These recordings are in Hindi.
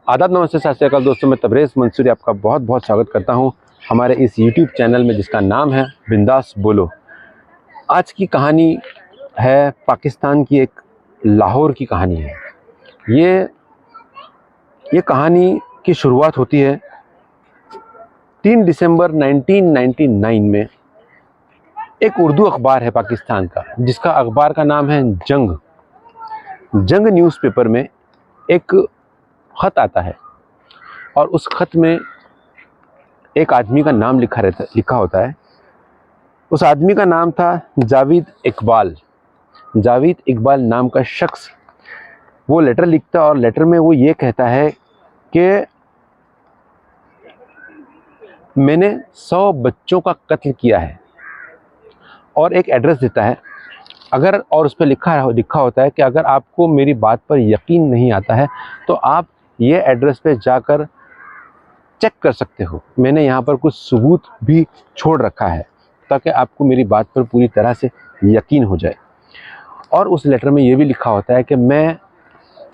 आदाब, नमस्ते, सत श्री अकाल दोस्तों। मैं तबरेज़ मंसूरी आपका बहुत बहुत स्वागत करता हूं हमारे इस यूट्यूब चैनल में जिसका नाम है बिंदास बोलो। आज की कहानी है पाकिस्तान की, एक लाहौर की कहानी है। ये कहानी की शुरुआत होती है 3 दिसंबर 1999 में। एक उर्दू अखबार है पाकिस्तान का, जिसका अखबार का नाम है जंग न्यूज़पेपर में एक ख़त आता है और उस ख़त में एक आदमी का नाम लिखा होता है। उस आदमी का नाम था जावेद इकबाल। जावेद इकबाल नाम का शख्स वो लेटर लिखता और लेटर में वो ये कहता है कि मैंने 100 बच्चों का कत्ल किया है, और एक एड्रेस देता है। और उस पर लिखा होता है कि अगर आपको मेरी बात पर यकीन नहीं आता है तो आप ये एड्रेस पे जाकर चेक कर सकते हो। मैंने यहाँ पर कुछ सबूत भी छोड़ रखा है ताकि आपको मेरी बात पर पूरी तरह से यकीन हो जाए। और उस लेटर में ये भी लिखा होता है कि मैं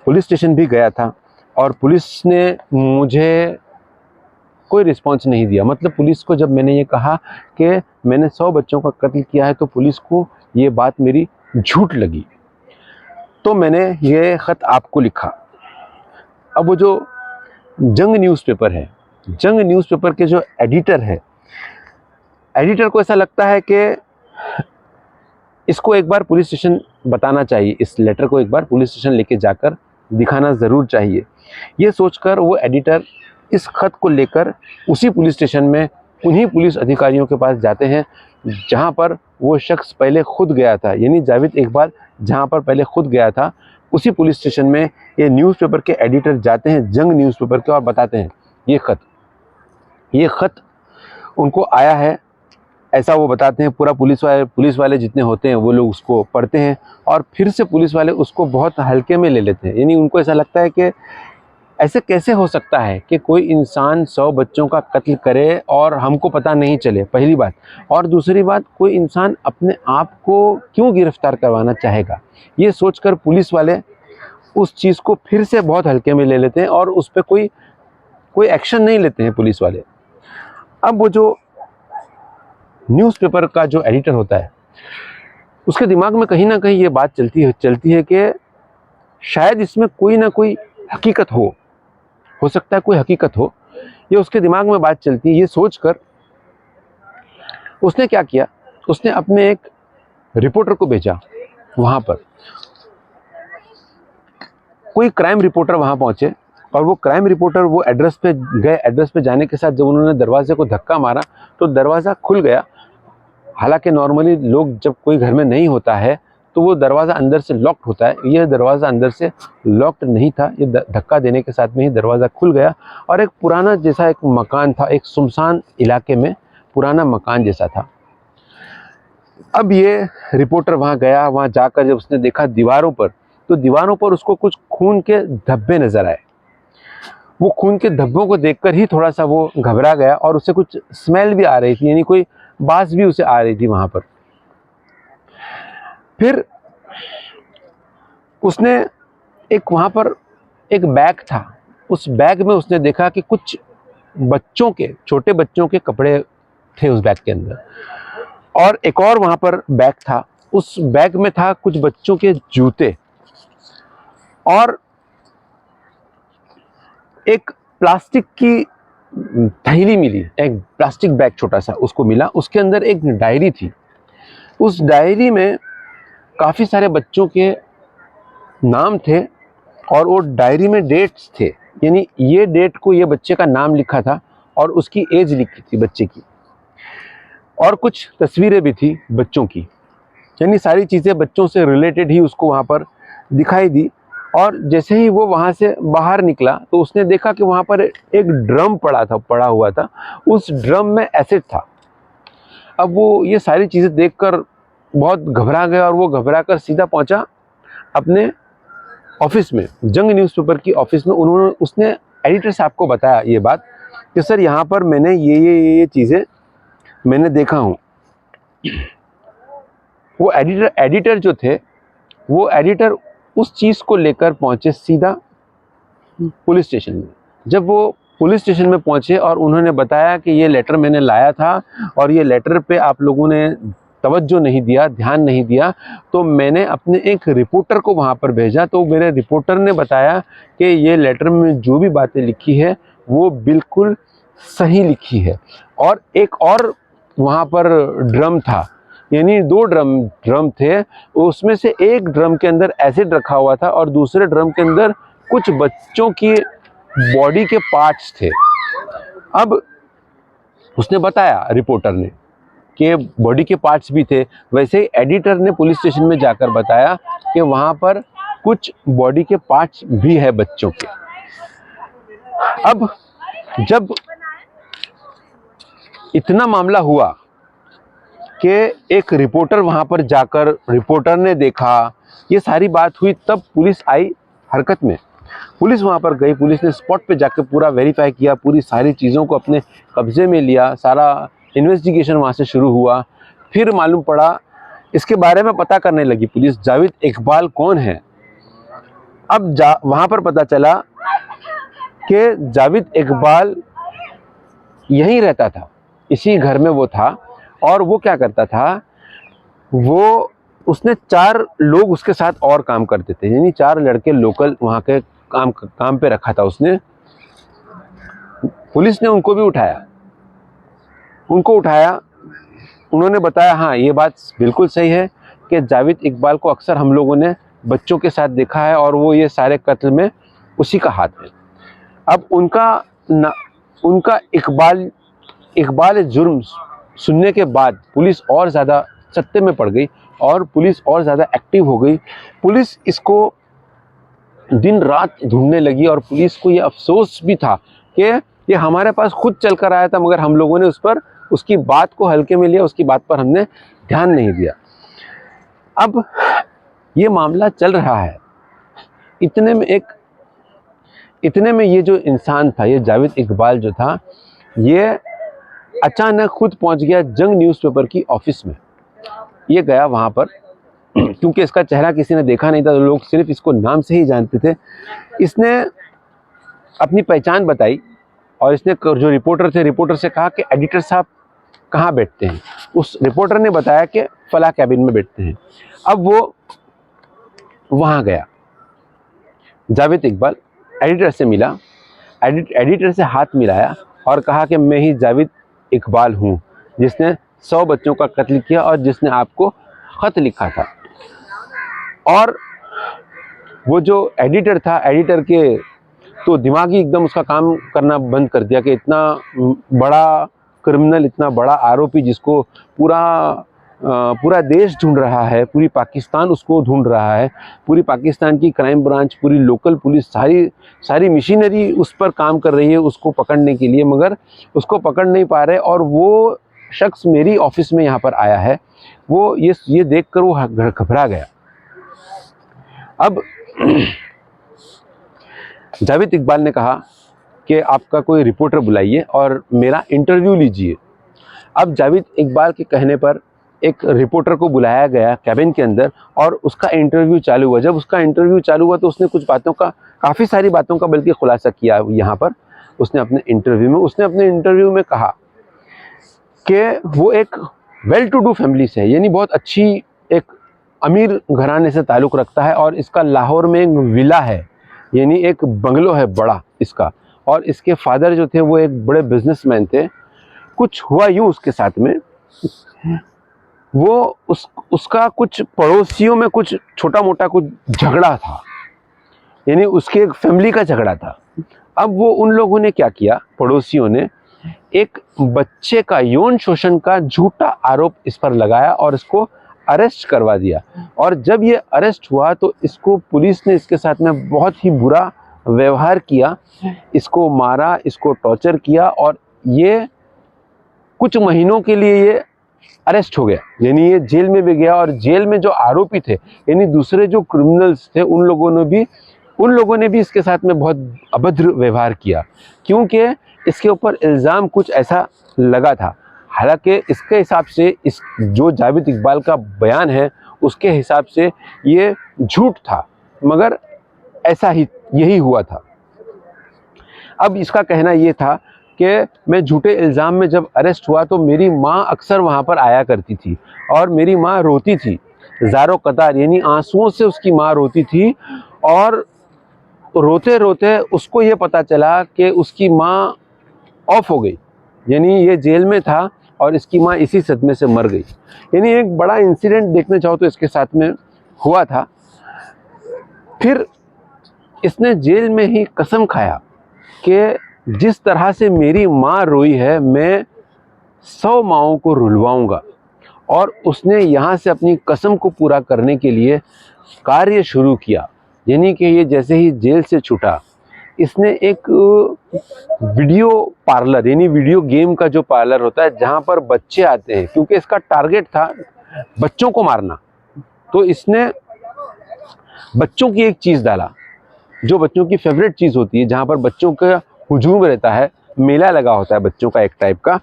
पुलिस स्टेशन भी गया था और पुलिस ने मुझे कोई रिस्पांस नहीं दिया। मतलब पुलिस को जब मैंने ये कहा कि मैंने 100 बच्चों का कत्ल किया है तो पुलिस को ये बात मेरी झूठ लगी। तो मैंने ये ख़त आपको लिखा। अब वो जो जंग न्यूज़पेपर है, जंग न्यूज़पेपर के जो एडिटर को ऐसा लगता है कि इसको एक बार पुलिस स्टेशन बताना चाहिए, इस लेटर को एक बार पुलिस स्टेशन लेके जाकर दिखाना ज़रूर चाहिए। ये सोचकर वो एडिटर इस ख़त को लेकर उसी पुलिस स्टेशन में उन्हीं पुलिस अधिकारियों के पास जाते हैं जहाँ पर वो शख्स पहले खुद गया था। यानी जावेद इकबाल जहाँ पर पहले खुद गया था, उसी पुलिस स्टेशन में ये न्यूज़पेपर के एडिटर जाते हैं, जंग न्यूज़पेपर के, और बताते हैं ये ख़त उनको आया है। ऐसा वो बताते हैं। पूरा पुलिस वाले जितने होते हैं वो लोग उसको पढ़ते हैं और फिर से पुलिस वाले उसको बहुत हल्के में ले लेते हैं। यानी उनको ऐसा लगता है कि ऐसे कैसे हो सकता है कि कोई इंसान 100 बच्चों का कत्ल करे और हमको पता नहीं चले, पहली बात। और दूसरी बात, कोई इंसान अपने आप को क्यों गिरफ्तार करवाना चाहेगा। ये सोचकर पुलिस वाले उस चीज़ को फिर से बहुत हल्के में ले लेते हैं और उस पर कोई एक्शन नहीं लेते हैं पुलिस वाले। अब वो जो न्यूज़पेपर का जो एडिटर होता है, उसके दिमाग में कहीं ना कहीं ये बात चलती है कि शायद इसमें कोई ना कोई हकीकत हो सकता है कोई हकीकत हो। ये उसके दिमाग में बात चलती है। ये सोचकर उसने क्या किया, उसने अपने एक रिपोर्टर को भेजा वहाँ पर। कोई क्राइम रिपोर्टर वहाँ पहुँचे और वो क्राइम रिपोर्टर वो एड्रेस पे गए। एड्रेस पे जाने के साथ जब उन्होंने दरवाजे को धक्का मारा तो दरवाज़ा खुल गया। हालांकि नॉर्मली लोग जब कोई घर में नहीं होता है तो वो दरवाज़ा अंदर से लॉक्ड होता है। यह दरवाज़ा अंदर से लॉक्ड नहीं था। ये धक्का देने के साथ में ही दरवाज़ा खुल गया और एक पुराना जैसा एक मकान था, एक सुनसान इलाके में पुराना मकान जैसा था। अब ये रिपोर्टर वहाँ गया। वहाँ जाकर जब उसने देखा दीवारों पर उसको कुछ खून के धब्बे नज़र आए। वो खून के धब्बों को देखकर ही थोड़ा सा वो घबरा गया और उसे कुछ स्मेल भी आ रही थी, यानी कोई बास भी उसे आ रही थी वहाँ पर। फिर उसने वहाँ पर एक बैग था। उस बैग में उसने देखा कि कुछ छोटे बच्चों के कपड़े थे उस बैग के अंदर, और एक और वहाँ पर बैग था। उस बैग में था कुछ बच्चों के जूते और एक प्लास्टिक की थैली मिली। एक प्लास्टिक बैग छोटा सा उसको मिला, उसके अंदर एक डायरी थी। उस डायरी में काफ़ी सारे बच्चों के नाम थे और वो डायरी में डेट्स थे। यानी ये डेट को ये बच्चे का नाम लिखा था और उसकी एज लिखी थी बच्चे की, और कुछ तस्वीरें भी थी बच्चों की। यानी सारी चीज़ें बच्चों से रिलेटेड ही उसको वहाँ पर दिखाई दी। और जैसे ही वो वहाँ से बाहर निकला तो उसने देखा कि वहाँ पर एक ड्रम पड़ा हुआ था। उस ड्रम में एसिड था। अब वो ये सारी चीज़ें देखकर बहुत घबरा गया और वो घबरा कर सीधा पहुँचा अपने ऑफिस में, जंग न्यूज़पेपर की ऑफिस में। उसने एडिटर साहब को बताया ये बात कि सर यहाँ पर मैंने ये चीज़ें मैंने देखा हूँ। वो एडिटर जो थे, वो एडिटर उस चीज़ को लेकर पहुँचे सीधा पुलिस स्टेशन में। जब वो पुलिस स्टेशन में पहुंचे और उन्होंने बताया कि ये लेटर मैंने लाया था और ये लेटर पे आप लोगों ने तवज्जो नहीं दिया, ध्यान नहीं दिया, तो मैंने अपने एक रिपोर्टर को वहाँ पर भेजा। तो मेरे रिपोर्टर ने बताया कि ये लेटर में जो भी बातें लिखी है वो बिल्कुल सही लिखी है। और एक और वहाँ पर ड्रम था, यानी 2 ड्रम थे, उसमें से एक ड्रम के अंदर एसिड रखा हुआ था और दूसरे ड्रम के अंदर कुछ बच्चों की बॉडी के पार्ट्स थे। अब उसने बताया, रिपोर्टर ने, कि बॉडी के पार्ट्स भी थे। वैसे ही एडिटर ने पुलिस स्टेशन में जाकर बताया कि वहाँ पर कुछ बॉडी के पार्ट्स भी है बच्चों के। अब जब इतना मामला हुआ कि एक रिपोर्टर वहाँ पर जाकर, रिपोर्टर ने देखा, ये सारी बात हुई, तब पुलिस आई हरकत में। पुलिस वहाँ पर गई, पुलिस ने स्पॉट पे जाकर पूरा वेरीफाई किया, पूरी सारी चीज़ों को अपने कब्जे में लिया, सारा इन्वेस्टिगेशन वहाँ से शुरू हुआ। फिर मालूम पड़ा, इसके बारे में पता करने लगी पुलिस, जावेद इकबाल कौन है। अब वहाँ पर पता चला कि जावेद इकबाल यहीं रहता था, इसी घर में वो था। और वो क्या करता था, उसने 4 लोग उसके साथ और काम करते थे, यानी 4 लड़के लोकल वहाँ के काम पे रखा था उसने। पुलिस ने उनको भी उठाया, उन्होंने बताया हाँ ये बात बिल्कुल सही है कि जावेद इकबाल को अक्सर हम लोगों ने बच्चों के साथ देखा है और वो ये सारे कत्ल में उसी का हाथ है। अब उनका इकबाल जुर्म सुनने के बाद पुलिस और ज़्यादा सत्ते में पड़ गई और पुलिस और ज़्यादा एक्टिव हो गई। पुलिस इसको दिन रात ढूंढने लगी और पुलिस को ये अफसोस भी था कि ये हमारे पास खुद चल कर आया था, मगर हम लोगों ने उसकी बात को हल्के में लिया, उसकी बात पर हमने ध्यान नहीं दिया। अब ये मामला चल रहा है, इतने में ये जो इंसान था, ये जावेद इकबाल जो था, ये अचानक खुद पहुंच गया जंग न्यूज़पेपर की ऑफिस में। ये गया वहाँ पर, क्योंकि इसका चेहरा किसी ने देखा नहीं था, तो लोग सिर्फ इसको नाम से ही जानते थे। इसने अपनी पहचान बताई और इसने जो रिपोर्टर थे, रिपोर्टर से कहा कि एडिटर साहब कहाँ बैठते हैं। उस रिपोर्टर ने बताया कि फला कैबिन में बैठते हैं। अब वो वहाँ गया, जावेद इकबाल एडिटर से मिला, एडिटर से हाथ मिलाया और कहा कि मैं ही जावेद इकबाल हूँ, जिसने 100 बच्चों का कत्ल किया और जिसने आपको ख़त लिखा था। और वो जो एडिटर था, एडिटर के तो दिमागी एकदम उसका काम करना बंद कर दिया कि इतना बड़ा क्रिमिनल, इतना बड़ा आरोपी जिसको पूरा देश ढूंढ रहा है, पूरी पाकिस्तान उसको ढूंढ रहा है, पूरी पाकिस्तान की क्राइम ब्रांच, पूरी लोकल पुलिस, सारी मशीनरी उस पर काम कर रही है उसको पकड़ने के लिए, मगर उसको पकड़ नहीं पा रहे। और वो शख्स मेरी ऑफिस में यहाँ पर आया है। वो ये देखकर वो घबरा गया। अब जावेद इकबाल ने कहा कि आपका कोई रिपोर्टर बुलाइए और मेरा इंटरव्यू लीजिए। अब जावेद इकबाल के कहने पर एक रिपोर्टर को बुलाया गया कैबिन के अंदर और उसका इंटरव्यू चालू हुआ। जब उसका इंटरव्यू चालू हुआ तो उसने कुछ बातों का, काफ़ी सारी बातों का बल्कि खुलासा किया यहाँ पर। उसने अपने इंटरव्यू में कहा कि वो एक वेल टू डू फैमिली से है, यानी बहुत अच्छी एक अमीर घराने से ताल्लुक़ रखता है और इसका लाहौर में एक विला है, यानी एक बंगलो है बड़ा इसका। और इसके फादर जो थे वो एक बड़े बिजनेसमैन थे। कुछ हुआ यूँ उसके साथ में, वो उसका कुछ पड़ोसियों में कुछ छोटा मोटा कुछ झगड़ा था, यानी उसके एक फैमिली का झगड़ा था। अब वो उन लोगों ने क्या किया, पड़ोसियों ने एक बच्चे का यौन शोषण का झूठा आरोप इस पर लगाया और इसको अरेस्ट करवा दिया। और जब ये अरेस्ट हुआ तो इसको पुलिस ने इसके साथ में बहुत ही बुरा व्यवहार किया, इसको मारा, इसको टॉर्चर किया और ये कुछ महीनों के लिए ये अरेस्ट हो गया, यानी ये जेल में भी गया। और जेल में जो आरोपी थे, यानी दूसरे जो क्रिमिनल्स थे, उन लोगों ने भी इसके साथ में बहुत अभद्र व्यवहार किया, क्योंकि इसके ऊपर इल्ज़ाम कुछ ऐसा लगा था। हालांकि इसके हिसाब से इस जो जावेद इकबाल का बयान है उसके हिसाब से ये झूठ था, मगर ऐसा ही यही हुआ था। अब इसका कहना ये था कि मैं झूठे इल्ज़ाम में जब अरेस्ट हुआ तो मेरी माँ अक्सर वहाँ पर आया करती थी और मेरी माँ रोती थी, ज़ारो कतार, यानी आंसुओं से उसकी माँ रोती थी। और रोते रोते उसको ये पता चला कि उसकी माँ ऑफ हो गई, यानी ये जेल में था और इसकी माँ इसी सदमे से मर गई। यानी एक बड़ा इंसिडेंट देखने चाहो तो इसके साथ में हुआ था। फिर इसने जेल में ही कसम खाया कि जिस तरह से मेरी माँ रोई है मैं 100 माँओं को रुलवाऊंगा। और उसने यहाँ से अपनी कसम को पूरा करने के लिए कार्य शुरू किया। यानी कि ये जैसे ही जेल से छूटा, इसने एक वीडियो पार्लर, यानी वीडियो गेम का जो पार्लर होता है जहाँ पर बच्चे आते हैं, क्योंकि इसका टारगेट था बच्चों को मारना, तो इसने बच्चों की एक चीज़ डाला जो बच्चों की फेवरेट चीज़ होती है, जहाँ पर बच्चों का हुजूम रहता है, मेला लगा होता है बच्चों का एक टाइप का,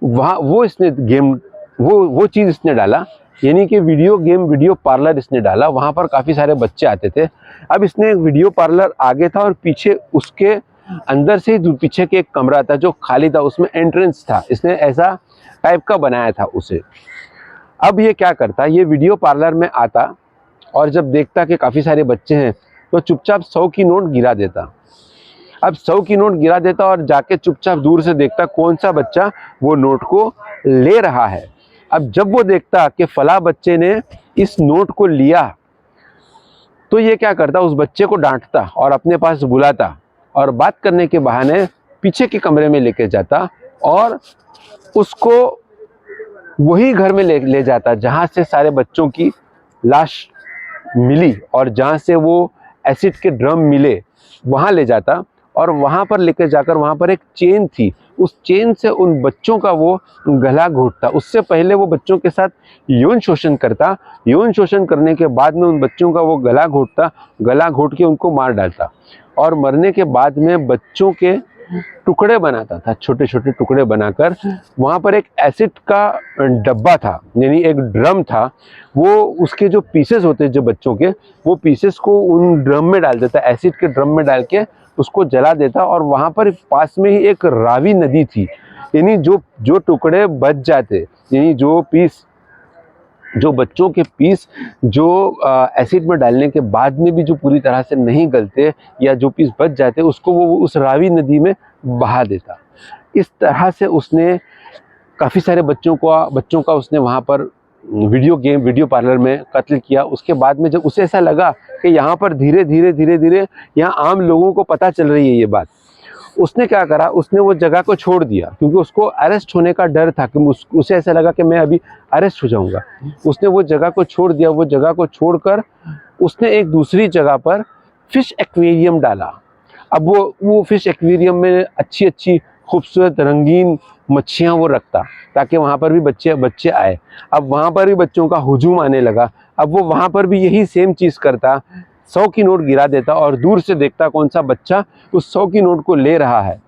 वहाँ वो इसने गेम वो चीज़ इसने डाला। यानी कि वीडियो गेम वीडियो पार्लर इसने डाला। वहाँ पर काफ़ी सारे बच्चे आते थे। अब इसने एक वीडियो पार्लर आगे था और पीछे उसके अंदर से ही पीछे के एक कमरा था जो खाली था, उसमें एंट्रेंस था। इसने ऐसा टाइप का बनाया था उसे। अब ये क्या करता, ये वीडियो पार्लर में आता और जब देखता कि काफ़ी सारे बच्चे हैं तो चुपचाप 100 की नोट गिरा देता। अब 100 की नोट गिरा देता और जाके चुपचाप दूर से देखता कौन सा बच्चा वो नोट को ले रहा है। अब जब वो देखता कि फला बच्चे ने इस नोट को लिया, तो ये क्या करता, उस बच्चे को डांटता और अपने पास बुलाता और बात करने के बहाने पीछे के कमरे में लेके जाता और उसको वही घर में ले जाता जहाँ से सारे बच्चों की लाश मिली और जहाँ से वो एसिड के ड्रम मिले, वहाँ ले जाता और वहाँ पर लेकर जाकर वहाँ पर एक चेन थी, उस चेन से उन बच्चों का वो गला घोंटता। उससे पहले वो बच्चों के साथ यौन शोषण करता। यौन शोषण करने के बाद में उन बच्चों का वो गला घोंटता, गला घोंट के उनको मार डालता और मरने के बाद में बच्चों के टुकड़े बनाता था, छोटे छोटे टुकड़े बनाकर। वहाँ पर एक एसिड का डब्बा था, यानी एक ड्रम था। वो उसके जो पीसेस होते जो बच्चों के, वो पीसेस को उन ड्रम में डाल देता, एसिड के ड्रम में डाल के उसको जला देता। और वहाँ पर पास में ही एक रावी नदी थी, यानी जो टुकड़े बच जाते, यानी जो बच्चों के पीस जो एसिड में डालने के बाद में भी जो पूरी तरह से नहीं गलते या जो पीस बच जाते, उसको वो उस रावी नदी में बहा देता। इस तरह से उसने काफ़ी सारे बच्चों का उसने वहाँ पर वीडियो पार्लर में कत्ल किया। उसके बाद में जब उसे ऐसा लगा कि यहाँ पर धीरे धीरे यहाँ आम लोगों को पता चल रही है ये बात, उसने क्या करा, उसने वो जगह को छोड़ दिया, क्योंकि उसको अरेस्ट होने का डर था कि उसे ऐसा लगा कि मैं अभी अरेस्ट हो जाऊंगा। उसने वो जगह को छोड़ दिया। वो जगह को छोड़कर उसने एक दूसरी जगह पर फिश एक्वेरियम डाला। अब वो फिश एक्वेरियम में अच्छी अच्छी खूबसूरत रंगीन मच्छियाँ वो रखता ताकि वहाँ पर भी बच्चे आए। अब वहाँ पर भी बच्चों का हुजूम आने लगा। अब वो वहाँ पर भी यही सेम चीज़ करता, 100 की नोट गिरा देता और दूर से देखता कौन सा बच्चा उस 100 की नोट को ले रहा है।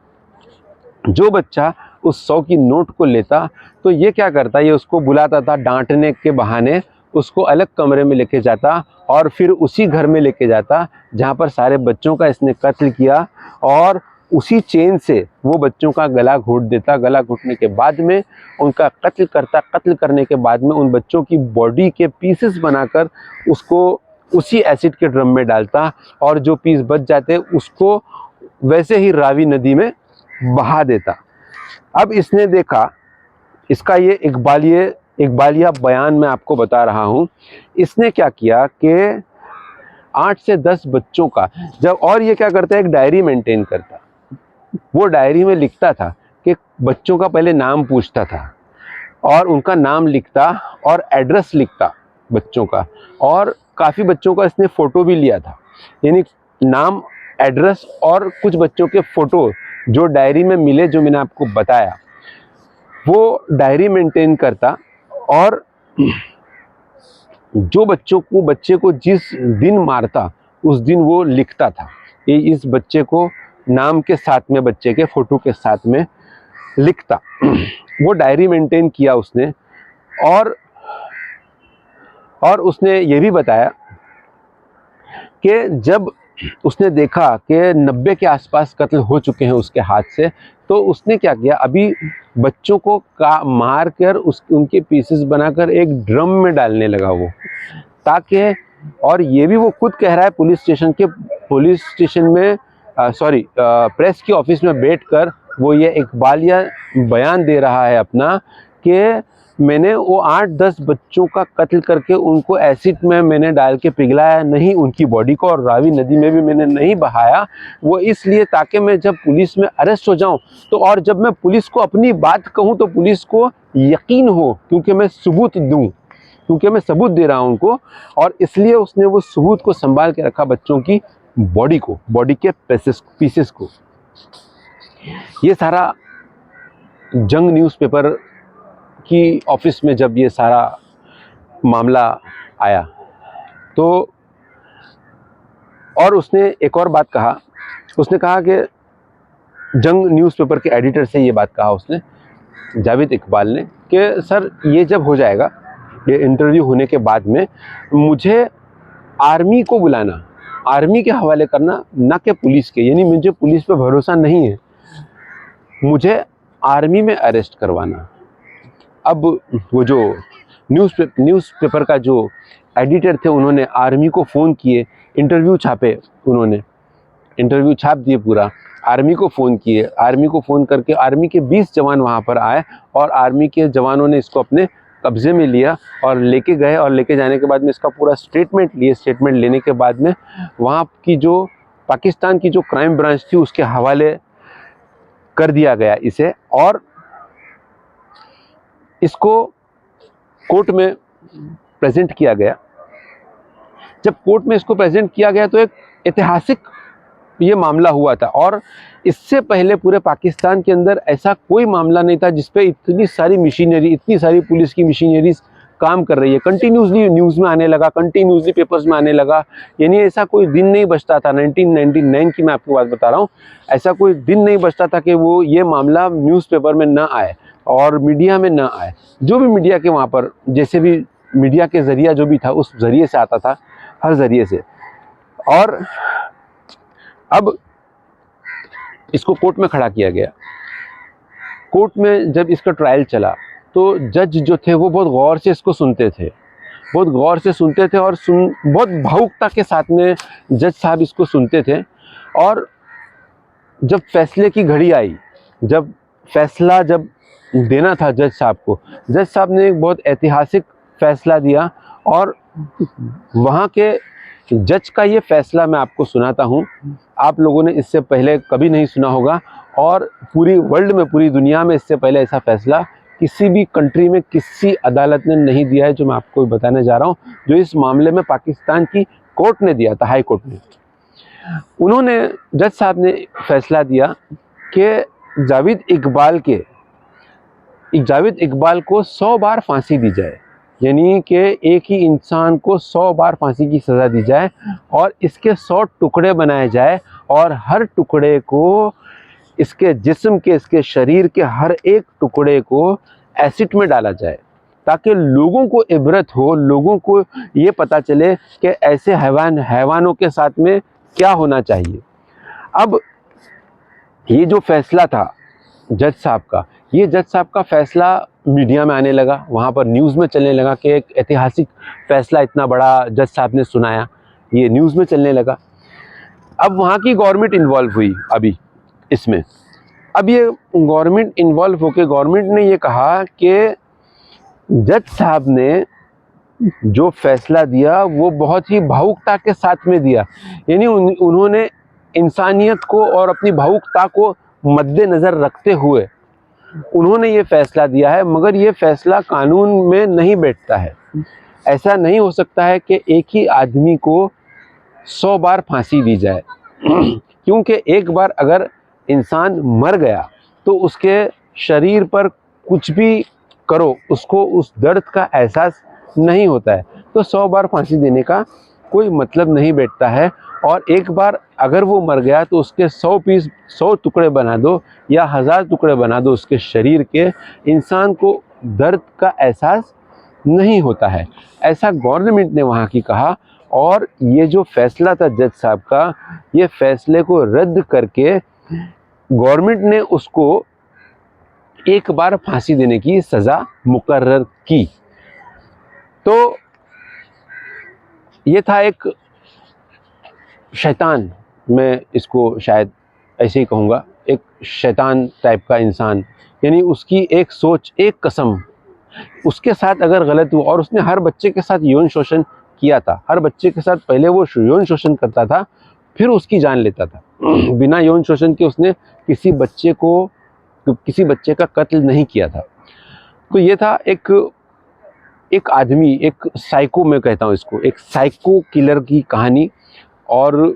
जो बच्चा उस 100 की नोट को लेता तो ये क्या करता, ये उसको बुलाता था, डांटने के बहाने उसको अलग कमरे में लेके जाता और फिर उसी घर में लेके जाता जहाँ पर सारे बच्चों का इसने कत्ल किया और उसी चेन से वो बच्चों का गला घोंट देता। गला घोंटने के बाद में उनका कत्ल करता। कत्ल करने के बाद में उन बच्चों की बॉडी के पीसेस बनाकर उसको उसी एसिड के ड्रम में डालता और जो पीस बच जाते उसको वैसे ही रावी नदी में बहा देता। अब इसने देखा, इसका ये इकबालिया बयान मैं आपको बता रहा हूँ। इसने क्या किया कि 8 से 10 बच्चों का जब, और ये क्या करता है, एक डायरी मेंटेन करता। वो डायरी में लिखता था कि बच्चों का पहले नाम पूछता था और उनका नाम लिखता और एड्रेस लिखता बच्चों का, और काफ़ी बच्चों का इसने फ़ोटो भी लिया था, यानी नाम, एड्रेस और कुछ बच्चों के फ़ोटो जो डायरी में मिले, जो मैंने आपको बताया, वो डायरी मेंटेन करता। और जो बच्चे को जिस दिन मारता उस दिन वो लिखता था, ये इस बच्चे को नाम के साथ में, बच्चे के फ़ोटो के साथ में लिखता। वो डायरी मेंटेन किया उसने। और उसने ये भी बताया कि जब उसने देखा कि 90 के आसपास कत्ल हो चुके हैं उसके हाथ से, तो उसने क्या किया, अभी बच्चों को मार कर उनके पीसेस बनाकर एक ड्रम में डालने लगा वो, ताकि, और ये भी वो खुद कह रहा है पुलिस स्टेशन में प्रेस की ऑफिस में बैठकर वो ये इकबालिया बयान दे रहा है अपना कि मैंने वो 8-10 बच्चों का कत्ल करके उनको एसिड में मैंने डाल के पिघलाया नहीं उनकी बॉडी को, और रावी नदी में भी मैंने नहीं बहाया, वो इसलिए ताकि मैं जब पुलिस में अरेस्ट हो जाऊं तो, और जब मैं पुलिस को अपनी बात कहूं तो पुलिस को यकीन हो, क्योंकि मैं सबूत सबूत दे रहा हूं उनको, और इसलिए उसने वो सबूत को संभाल के रखा, बच्चों की बॉडी के पीसेस को। ये सारा जंग न्यूज़पेपर की ऑफिस में जब ये सारा मामला आया तो, और उसने एक और बात कहा, उसने कहा कि जंग न्यूज़पेपर के एडिटर से ये बात कहा उसने, जावेद इकबाल ने, कि सर ये जब हो जाएगा, ये इंटरव्यू होने के बाद में मुझे आर्मी को बुलाना, आर्मी के हवाले करना, ना कि पुलिस के, यानी मुझे पुलिस पे भरोसा नहीं है, मुझे आर्मी में अरेस्ट करवाना। अब वो जो न्यूज़पेपर का जो एडिटर थे उन्होंने आर्मी को फ़ोन किए, इंटरव्यू छापे, उन्होंने इंटरव्यू छाप दिए पूरा, आर्मी को फ़ोन किए, आर्मी को फ़ोन करके आर्मी के 20 जवान वहाँ पर आए, और आर्मी के जवानों ने इसको अपने कब्ज़े में लिया और लेके गए, और लेके जाने के बाद में इसका पूरा स्टेटमेंट लिए। स्टेटमेंट लेने के बाद में वहाँ की जो पाकिस्तान की जो क्राइम ब्रांच थी उसके हवाले कर दिया गया इसे, और इसको कोर्ट में प्रेजेंट किया गया। जब कोर्ट में इसको प्रेजेंट किया गया तो एक ऐतिहासिक ये मामला हुआ था, और इससे पहले पूरे पाकिस्तान के अंदर ऐसा कोई मामला नहीं था जिस पे इतनी सारी मशीनरी, इतनी सारी पुलिस की मशीनरीज काम कर रही है। कंटिन्यूसली न्यूज़ में आने लगा, कंटिन्यूसली पेपर्स में आने लगा, यानी ऐसा कोई दिन नहीं बचता था। 1999 की मैं आपको बात बता रहा हूँ, ऐसा कोई दिन नहीं बचता था कि वो ये मामला न्यूज़पेपर में ना आए और मीडिया में ना आए। जो भी मीडिया के वहाँ पर, जैसे भी मीडिया के ज़रिया जो भी था उस ज़रिए से आता था, हर ज़रिए से। और अब इसको कोर्ट में खड़ा किया गया। कोर्ट में जब इसका ट्रायल चला तो जज जो थे वो बहुत गौर से इसको सुनते थे, बहुत गौर से सुनते थे, और बहुत भावुकता के साथ में जज साहब इसको सुनते थे। और जब फैसले की घड़ी आई, जब फैसला जब देना था जज साहब को, जज साहब ने एक बहुत ऐतिहासिक फैसला दिया, और वहाँ के जज का ये फैसला मैं आपको सुनाता हूँ। आप लोगों ने इससे पहले कभी नहीं सुना होगा, और पूरी वर्ल्ड में, पूरी दुनिया में इससे पहले ऐसा फैसला किसी भी कंट्री में किसी अदालत ने नहीं दिया है, जो मैं आपको बताने जा रहा हूँ, जो इस मामले में पाकिस्तान की कोर्ट ने दिया था, हाई कोर्ट ने। उन्होंने, जज साहब ने फैसला दिया कि जावेद इकबाल को 100 बार फांसी दी जाए, यानी कि एक ही इंसान को 100 बार फांसी की सज़ा दी जाए, और इसके 100 टुकड़े बनाए जाए, और हर टुकड़े को, इसके जिस्म के, इसके शरीर के हर एक टुकड़े को एसिड में डाला जाए, ताकि लोगों को इबरत हो, लोगों को ये पता चले कि ऐसे हैवानों के साथ में क्या होना चाहिए। अब ये जो फैसला था जज साहब का, ये जज साहब का फैसला मीडिया में आने लगा, वहाँ पर न्यूज़ में चलने लगा कि एक ऐतिहासिक फैसला इतना बड़ा जज साहब ने सुनाया, ये न्यूज़ में चलने लगा। अब वहाँ की गवर्नमेंट इन्वॉल्व हुई अभी इसमें। अब ये गवर्नमेंट इन्वॉल्व होकर गवर्नमेंट ने ये कहा कि जज साहब ने जो फैसला दिया वो बहुत ही भावुकता के साथ में दिया, यानी उन्होंने इंसानियत को और अपनी भावुकता को मद्देनज़र रखते हुए उन्होंने ये फैसला दिया है, मगर ये फैसला कानून में नहीं बैठता है। ऐसा नहीं हो सकता है कि एक ही आदमी को 100 बार फांसी दी जाए, क्योंकि एक बार अगर इंसान मर गया तो उसके शरीर पर कुछ भी करो, उसको उस दर्द का एहसास नहीं होता है, तो 100 बार फांसी देने का कोई मतलब नहीं बैठता है। और एक बार अगर वो मर गया तो उसके 100 टुकड़े बना दो या 1000 टुकड़े बना दो उसके शरीर के, इंसान को दर्द का एहसास नहीं होता है, ऐसा गवर्नमेंट ने वहाँ की कहा। और ये जो फैसला था जज साहब का, ये फैसले को रद्द करके गवर्नमेंट ने उसको एक बार फांसी देने की सज़ा मुकर्रर की। तो ये था एक शैतान, मैं इसको शायद ऐसे ही कहूँगा, एक शैतान टाइप का इंसान, यानी उसकी एक सोच, एक कसम, उसके साथ अगर गलत हुआ, और उसने हर बच्चे के साथ यौन शोषण किया था, हर बच्चे के साथ पहले वो यौन शोषण करता था, फिर उसकी जान लेता था। बिना यौन शोषण के उसने किसी बच्चे का कत्ल नहीं किया था। तो ये था एक आदमी, एक साइको, मैं कहता हूँ इसको, एक साइको किलर की कहानी। और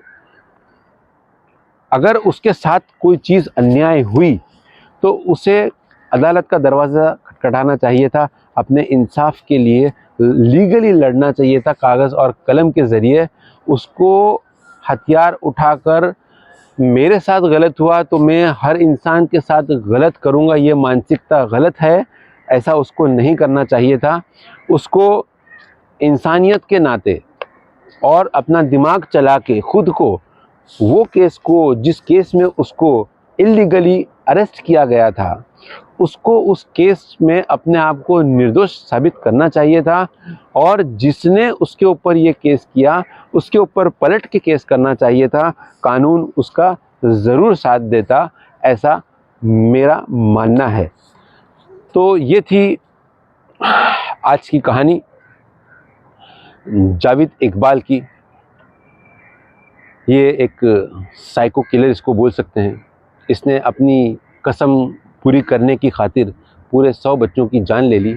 अगर उसके साथ कोई चीज़ अन्याय हुई तो उसे अदालत का दरवाज़ा खटखटाना चाहिए था, अपने इंसाफ के लिए लीगली लड़ना चाहिए था, कागज़ और कलम के ज़रिए। उसको हथियार उठाकर मेरे साथ गलत हुआ तो मैं हर इंसान के साथ गलत करूँगा, ये मानसिकता गलत है, ऐसा उसको नहीं करना चाहिए था। उसको इंसानियत के नाते और अपना दिमाग चला के खुद को, वो केस को, जिस केस में उसको इल्लीगली अरेस्ट किया गया था, उसको उस केस में अपने आप को निर्दोष साबित करना चाहिए था। और जिसने उसके ऊपर ये केस किया उसके ऊपर पलट के केस करना चाहिए था, कानून उसका ज़रूर साथ देता, ऐसा मेरा मानना है। तो ये थी आज की कहानी जावेद इकबाल की। ये एक साइको किलर इसको बोल सकते हैं। इसने अपनी कसम पूरी करने की खातिर पूरे 100 बच्चों की जान ले ली।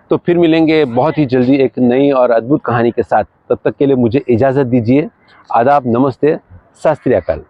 तो फिर मिलेंगे बहुत ही जल्दी एक नई और अद्भुत कहानी के साथ। तब तक के लिए मुझे इजाज़त दीजिए। आदाब, नमस्ते, सत श्री अकाल।